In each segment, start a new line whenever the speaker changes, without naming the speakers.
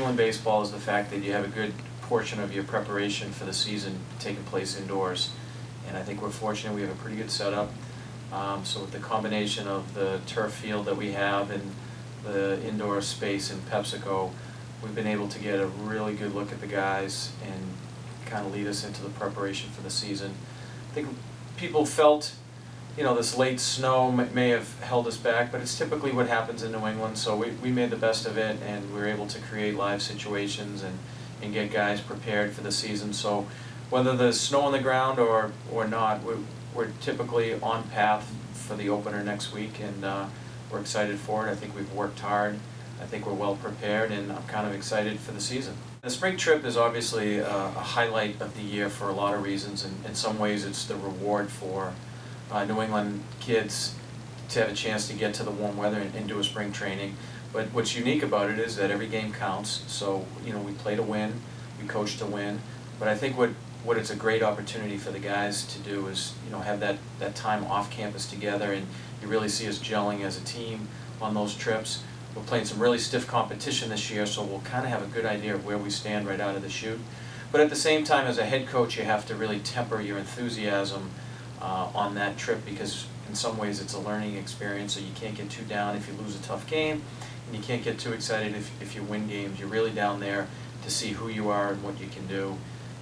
England baseball is the fact that you have a good portion of your preparation for the season taking place indoors. And I think we're fortunate we have a pretty good setup. So with the combination of the turf field that we have and the indoor space in PepsiCo, we've been able to get a really good look at the guys and kind of lead us into the preparation for the season. I think people felt, this late snow may have held us back, but it's typically what happens in New England, so we made the best of it, and we were able to create live situations and get guys prepared for the season. So whether there's snow on the ground or not, we're typically on path for the opener next week, and we're excited for it. I think we've worked hard. I think we're well prepared, and I'm kind of excited for the season. The spring trip is obviously a highlight of the year for a lot of reasons, and in some ways it's the reward for New England kids to have a chance to get to the warm weather and do a spring training. But what's unique about it is that every game counts. So we play to win, we coach to win. But I think what it's a great opportunity for the guys to do is have that time off campus together, and you really see us gelling as a team on those trips. We're playing some really stiff competition this year, so we'll kind of have a good idea of where we stand right out of the chute. But at the same time, as a head coach, you have to really temper your enthusiasm on that trip, because in some ways it's a learning experience, so you can't get too down if you lose a tough game, and you can't get too excited if you win games. You're really down there to see who you are and what you can do.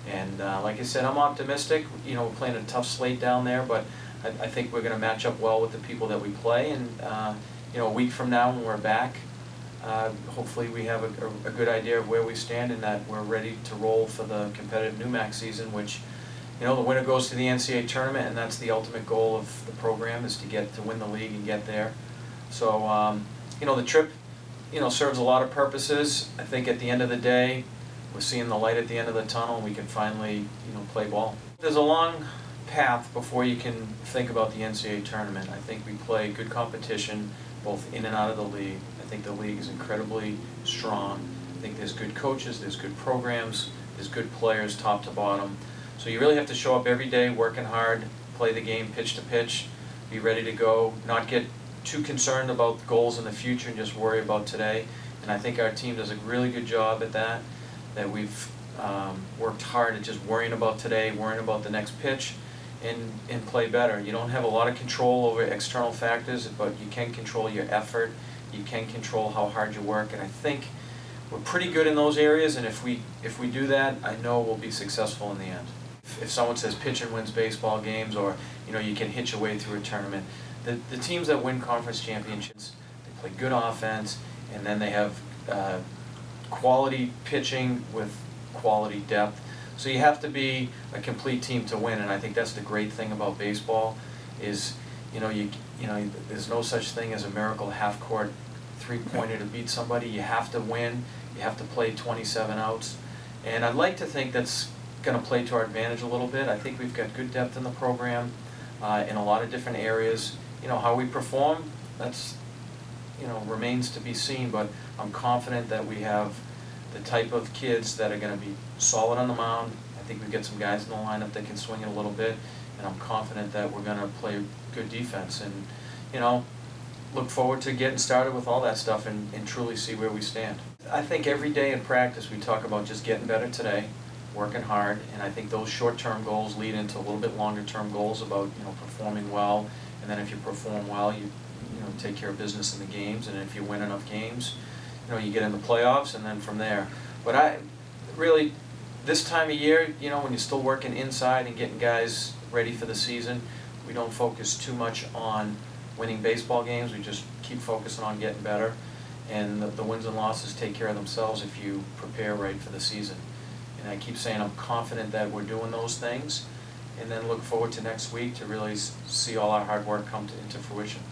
And like I said, I'm optimistic. We're playing a tough slate down there, but I think we're going to match up well with the people that we play, and a week from now when we're back, hopefully we have a good idea of where we stand and that we're ready to roll for the competitive NEWMAC season, which, the winner goes to the NCAA tournament, and that's the ultimate goal of the program, is to win the league and get there. So, the trip, serves a lot of purposes. I think at the end of the day, we're seeing the light at the end of the tunnel, and we can finally, play ball. There's a long path before you can think about the NCAA tournament. I think we play good competition both in and out of the league. I think the league is incredibly strong. I think there's good coaches, there's good programs, there's good players top to bottom. So you really have to show up every day working hard, play the game pitch to pitch, be ready to go, not get too concerned about goals in the future and just worry about today. And I think our team does a really good job at that we've worked hard at just worrying about today, worrying about the next pitch, and play better. You don't have a lot of control over external factors, but you can control your effort, you can control how hard you work, and I think we're pretty good in those areas, and if we do that, I know we'll be successful in the end. If someone says pitching wins baseball games, or you can hit your way through a tournament, the teams that win conference championships, they play good offense, and then they have quality pitching with quality depth. So you have to be a complete team to win, and I think that's the great thing about baseball is, there's no such thing as a miracle half-court three-pointer to beat somebody. You have to win. You have to play 27 outs, and I'd like to think that's going to play to our advantage a little bit. I think we've got good depth in the program in a lot of different areas. How we perform, that's remains to be seen, but I'm confident that we have the type of kids that are going to be solid on the mound. I think we've got some guys in the lineup that can swing it a little bit, and I'm confident that we're going to play good defense, and look forward to getting started with all that stuff and truly see where we stand. I think every day in practice we talk about just getting better today, working hard, and I think those short-term goals lead into a little bit longer-term goals about performing well, and then if you perform well, you take care of business in the games, and if you win enough games, you get in the playoffs, and then from there. But I really, this time of year, when you're still working inside and getting guys ready for the season, we don't focus too much on winning baseball games. We just keep focusing on getting better, and the wins and losses take care of themselves if you prepare right for the season. And I keep saying I'm confident that we're doing those things, and then look forward to next week to really see all our hard work come into fruition.